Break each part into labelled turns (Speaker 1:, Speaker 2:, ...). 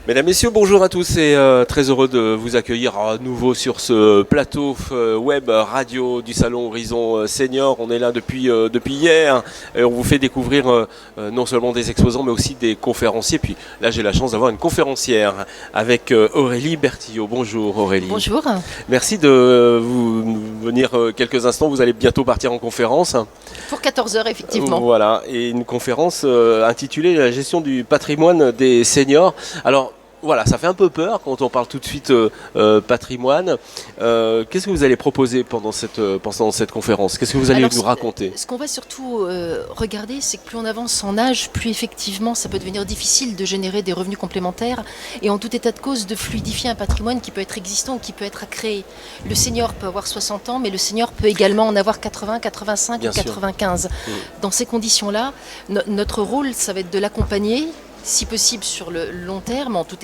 Speaker 1: Mesdames, Messieurs, bonjour à tous et très heureux de vous accueillir à nouveau sur ce plateau web radio du Salon Horizon Senior. On est là depuis hier et on vous fait découvrir non seulement des exposants mais aussi des conférenciers. Puis là j'ai la chance d'avoir une conférencière avec Aurélie Bertillot. Bonjour Aurélie.
Speaker 2: Bonjour.
Speaker 1: Merci de vous venir quelques instants. Vous allez bientôt partir en conférence.
Speaker 2: Pour 14 heures effectivement.
Speaker 1: Voilà, et une conférence intitulée La gestion du patrimoine des seniors. Alors voilà, ça fait un peu peur quand on parle tout de suite patrimoine. Qu'est-ce que vous allez proposer pendant cette conférence? Qu'est-ce que vous allez nous raconter?
Speaker 2: Ce qu'on va surtout regarder, c'est que plus on avance en âge, plus effectivement ça peut devenir difficile de générer des revenus complémentaires et en tout état de cause de fluidifier un patrimoine qui peut être existant ou qui peut être à créer. Le senior peut avoir 60 ans, mais le senior peut également en avoir 80, 85 ou 95. Dans ces conditions-là, notre rôle, ça va être de l'accompagner, si possible sur le long terme, en tout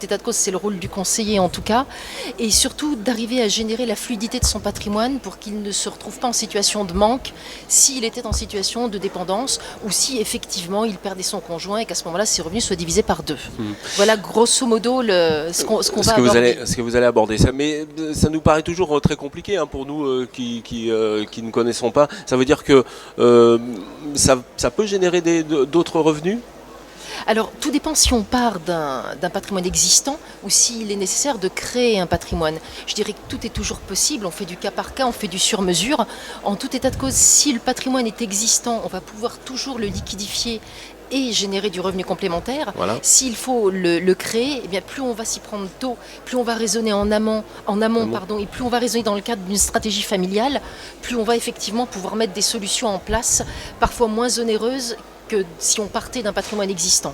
Speaker 2: état de cause, c'est le rôle du conseiller en tout cas, et surtout d'arriver à générer la fluidité de son patrimoine pour qu'il ne se retrouve pas en situation de manque s'il était en situation de dépendance ou si effectivement il perdait son conjoint et qu'à ce moment-là ses revenus soient divisés par deux. Voilà grosso modo ce qu'on va aborder.
Speaker 1: Ce que vous allez aborder. Mais ça nous paraît toujours très compliqué pour nous qui ne connaissons pas. Ça veut dire que ça peut générer d'autres revenus?
Speaker 2: Alors, tout dépend si on part d'un patrimoine existant ou s'il est nécessaire de créer un patrimoine. Je dirais que tout est toujours possible, on fait du cas par cas, on fait du sur-mesure. En tout état de cause, si le patrimoine est existant, on va pouvoir toujours le liquidifier et générer du revenu complémentaire. Voilà. S'il faut le créer, eh bien, plus on va s'y prendre tôt, plus on va raisonner en amont, et plus on va raisonner dans le cadre d'une stratégie familiale, plus on va effectivement pouvoir mettre des solutions en place, parfois moins onéreuses que si on partait d'un patrimoine existant.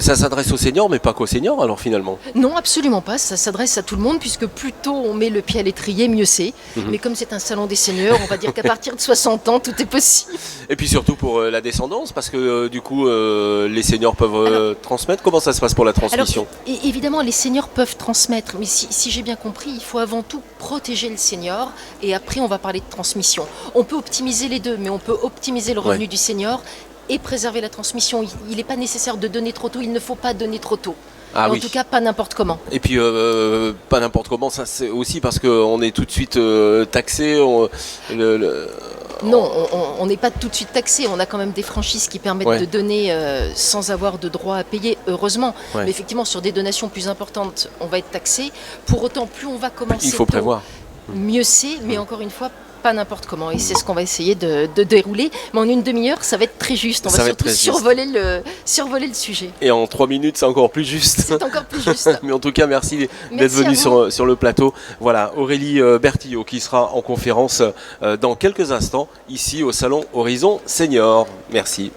Speaker 1: Ça s'adresse aux seniors, mais pas qu'aux seniors alors finalement?
Speaker 2: Non, absolument pas, ça s'adresse à tout le monde, puisque plus tôt on met le pied à l'étrier, mieux c'est. Mais comme c'est un salon des seniors, on va dire qu'à partir de 60 ans, tout est possible.
Speaker 1: Et puis surtout pour la descendance, parce que du coup, les seniors peuvent transmettre. Comment ça se passe pour la transmission?
Speaker 2: Alors, évidemment, les seniors peuvent transmettre, mais si j'ai bien compris, il faut avant tout protéger le senior, et après on va parler de transmission. On peut optimiser les deux, mais on peut optimiser le revenu du senior et préserver la transmission. Il n'est pas nécessaire de donner trop tôt, il ne faut pas donner trop tôt. En tout cas, pas n'importe comment.
Speaker 1: Et puis, pas n'importe comment, ça c'est aussi parce qu'on est tout de suite taxé.
Speaker 2: Non, on n'est pas tout de suite taxé. On a quand même des franchises qui permettent de donner sans avoir de droit à payer, heureusement. Mais effectivement, sur des donations plus importantes, on va être taxé. Pour autant, plus on va commencer
Speaker 1: il faut prévoir.
Speaker 2: Mieux c'est, mais encore une fois, pas n'importe comment, et c'est ce qu'on va essayer de dérouler, mais en une demi-heure ça va être très juste, on va surtout survoler le sujet.
Speaker 1: Et en 3 minutes c'est encore plus juste.
Speaker 2: C'est encore plus juste.
Speaker 1: Mais en tout cas merci d'être venu sur le plateau. Voilà, Aurélie Bertillot qui sera en conférence dans quelques instants ici au Salon Horizon Senior. Merci.